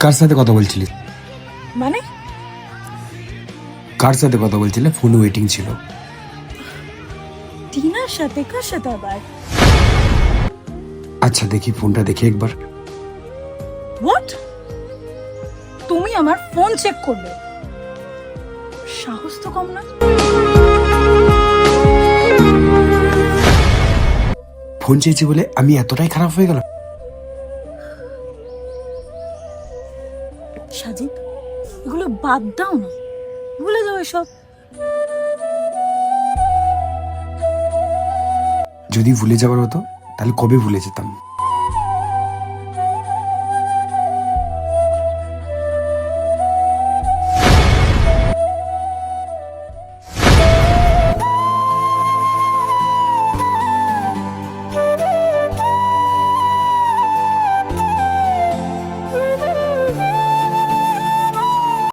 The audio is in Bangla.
কার সাথে কথা বলছিলি? মানে কার সাথে কথা বলছিলে? ফোন ওয়েটিং ছিল। টিনার সাথে? কার সাথে আবার? আচ্ছা দেখি ফোনটা দেখি একবার। হোয়াট? তুমি আমার ফোন চেক করবে? সাহস তো কম না। ফোন চেয়েছি বলে আমি এতটাই খারাপ হয়ে গেলাম? সাজিদ, এগুলো বাদ দাও না, ভুলে যাও এসব। যদি ভুলে যাবার হতো তাহলে কবে ভুলে যেতাম।